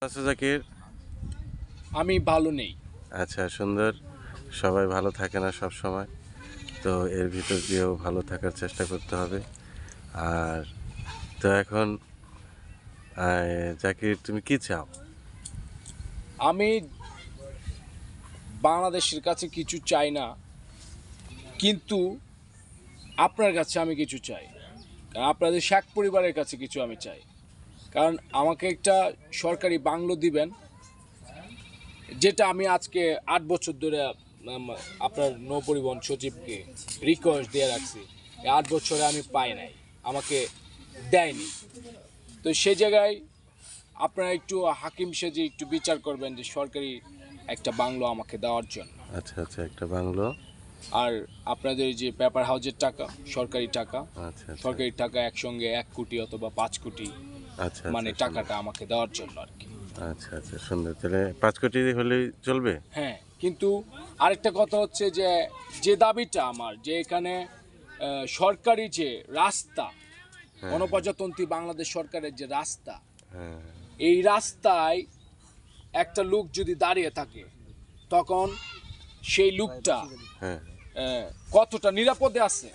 আচ্ছা জাকির। আমি ভালো নেই। আচ্ছা, সুন্দর। সবাই ভালো থাকে না সব সময়, তো এর ভিতর দিয়েও ভালো থাকার চেষ্টা করতে হবে। আর তো এখন জাকির, তুমি কি চাও? আমি বাংলাদেশের কাছে কিছু চাই না, কিন্তু আপনার কাছে আমি কিছু চাই। কারণ আপনাদের শেখ পরিবারের কাছে কিছু আমি চাই। কারণ আমাকে একটা সরকারি বাংলো দিবেন, যেটা আমি আজকে 8 বছর ধরে আপনার নৌপরিবহন সচিবকে রিকোয়েস্ট দিয়ে রাখছি। এই 8 বছরে আমি পাই নাই, আমাকে দেয়নি। তো সে জায়গায় আপনারা একটু হাকিম সেজে একটু বিচার করবেন যে সরকারি একটা বাংলো আমাকে দেওয়ার জন্য। আচ্ছা আচ্ছা, একটা বাংলো। আর আপনাদের যে পেপার হাউসের টাকা, সরকারি টাকা, আচ্ছা আচ্ছা সরকারি টাকা একসঙ্গে 1 কোটি অথবা 5 কোটি, আচ্ছা মানে আচ্ছা, সুন্দর। টাকাটা আমাকে দেওয়ার জন্য আর কি। আচ্ছা আচ্ছা, সুন্দর। তাহলে 5 কোটি হলেই চলবে? হ্যাঁ, কিন্তু আরেকটা কথা হচ্ছে যে যে দাবিটা আমার, যে এখানে সরকারি যে রাস্তা, হ্যাঁ গণপ্রজাতন্ত্রী বাংলাদেশ সরকারের যে রাস্তা, হ্যাঁ এই রাস্তায় একটা লোক যদি দাঁড়িয়ে থাকে, তখন সেই লোকটা হ্যাঁ। কতটা নিরাপদে আছে,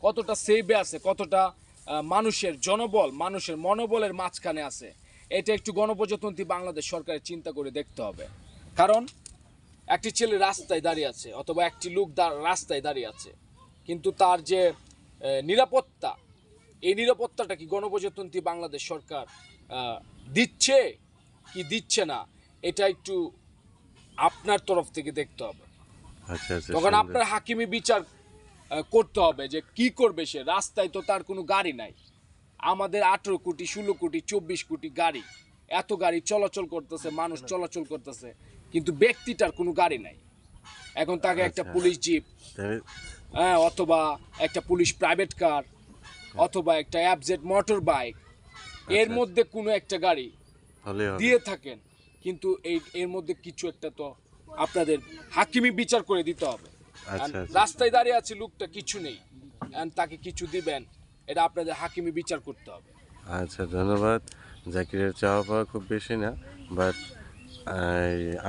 কতটা সেভে আছে, কতটা মানুষের জনবল, মানুষের মনোবলের মাঝখানে আছে, এটা একটু গণপ্রজাতন্ত্রী বাংলাদেশ সরকারের চিন্তা করে দেখতে হবে। কারণ একটি ছেলে রাস্তায় দাঁড়িয়ে আছে অথবা একটি লোক রাস্তায় দাঁড়িয়ে আছে, কিন্তু তার যে নিরাপত্তা, এই নিরাপত্তাটা কি গণপ্রজাতন্ত্রী বাংলাদেশ সরকার দিচ্ছে কি দিচ্ছে না, এটা একটু আপনার তরফ থেকে দেখতে হবে। আচ্ছা আচ্ছা, তখন সুন্দর। আপনার হাকিমি বিচার করতে হবে যে কি করবে সে। রাস্তায় তো তার কোনো গাড়ি নাই, আমাদের 18 কোটি, 16 কোটি, 24 কোটি গাড়ি, এত গাড়ি চলাচল করতেছে, মানুষ চলাচল করতেছে, কিন্তু ব্যক্তিটার কোনো গাড়ি নাই। এখন তাকে একটা আচ্ছা, পুলিশ জিপ, তাহলে হ্যাঁ, অথবা একটা পুলিশ প্রাইভেট কার, অথবা একটা অ্যাবজেট মোটর বাইক, এর আচ্ছা মধ্যে কোনো একটা গাড়ি হলেই হবে। দিয়ে থাকেন, কিন্তু এর মধ্যে কিছু একটা তো আপনাদের হাকিমি বিচার করে দিতে হবে। আচ্ছা আচ্ছা রাস্তায় দাঁড়িয়ে আছে লোকটা, কিছু নেই, তাকে কিছু দিবেন, এটা আপনাদের হাকিমি বিচার করতে হবে। আচ্ছা, ধন্যবাদ। জাকিরের চাওয়া পাওয়া খুব বেশি না, বাট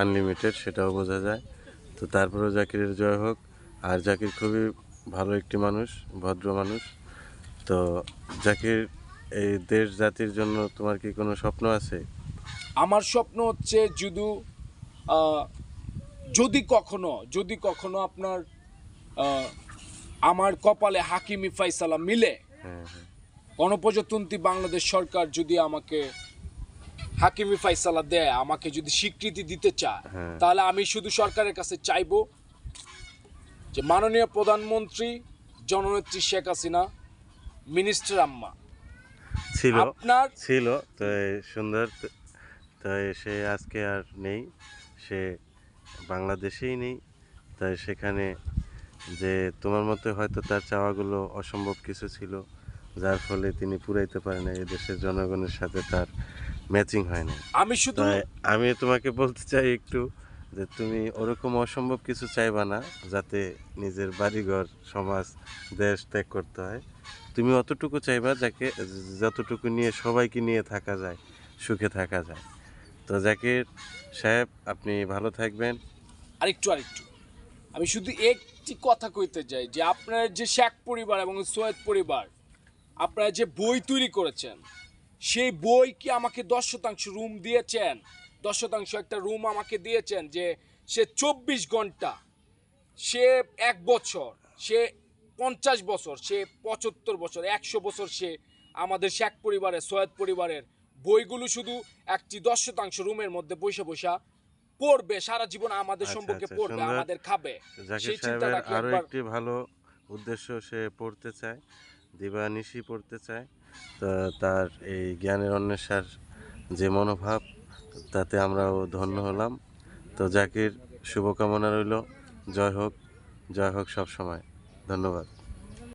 আনলিমিটেড, সেটাও বোঝা যায়। তো তারপরেও জাকিরের জয় হোক। আর জাকির খুবই ভালো একটি মানুষ, ভদ্র মানুষ। তো জাকির, এই দেশ জাতির জন্য তোমার কি কোনো স্বপ্ন আছে? আমার স্বপ্ন হচ্ছে আহ, যদি কখনো আপনার আহ, আমার কপালে হাকিমি ফাইসালা মিলে, হ্যাঁ হ্যাঁ গণপ্রজাতন্ত্রী বাংলাদেশ সরকার যদি আমাকে হাকিমি ফাইসালা দেয়, আমাকে যদি স্বীকৃতি দিতে চায়, হ্যাঁ। তাহলে আমি শুধু সরকারের কাছে চাইবো যে মাননীয় প্রধানমন্ত্রী জননেত্রী শেখ হাসিনা, মিনিস্টার আম্মা, ছিল আপনার ছিল তো সুন্দর। তাই সে আজকে আর নেই, সে বাংলাদেশেই নেই। তাই সেখানে যে তোমার মতে হয়তো তার চাওয়াগুলো অসম্ভব কিছু ছিল, যার ফলে তিনি পুরাইতে পারে না, এই দেশের জনগণের সাথে তার ম্যাচিং হয় না। আমি শুধু তাই আমি তোমাকে বলতে চাই একটু, যে তুমি ওরকম অসম্ভব কিছু চাইবা না, যাতে নিজের বাড়িঘর, সমাজ, দেশ ত্যাগ করতে হয়। তুমি অতটুকু চাইবা যাকে, যতটুকু নিয়ে সবাইকে নিয়ে থাকা যায়, সুখে থাকা যায়। তো জাকির সাহেব, আপনি ভালো থাকবেন। আরেকটু আমি শুধু একটি কথা কইতে চাই যে আপনার যে শেখ পরিবার এবং সৈয়দ পরিবার, আপনারা যে বই তৈরি করেছেন, সেই বই কি আমাকে 10% রুম দিয়েছেন, 10% একটা রুম আমাকে দিয়েছেন, যে সে 24 ঘন্টা, সে 1 বছর, সে 50 বছর, সে 75 বছর, 100 বছর, সে আমাদের শেখ পরিবারের, সৈয়দ পরিবারের বইগুলো শুধু একটি 10% রুমের মধ্যে বসে বসা পড়বে, সারা জীবন আমাদের আচ্ছা সম্পর্কে আচ্ছা, পড়বে, সুন্দর। আমাদের খাবে, জাকির সেই সাহেবের চিন্তাটা কি আরও একবার। একটি ভালো উদ্দেশ্য, সে পড়তে চায়, দিবানিশি পড়তে চায়। তো তার এই জ্ঞানের অন্বেষার যে মনোভাব, তাতে আমরাও ধন্য হলাম। তো জাকির, শুভকামনা রইল। জয় হোক, জয় হোক সব সময়। ধন্যবাদ।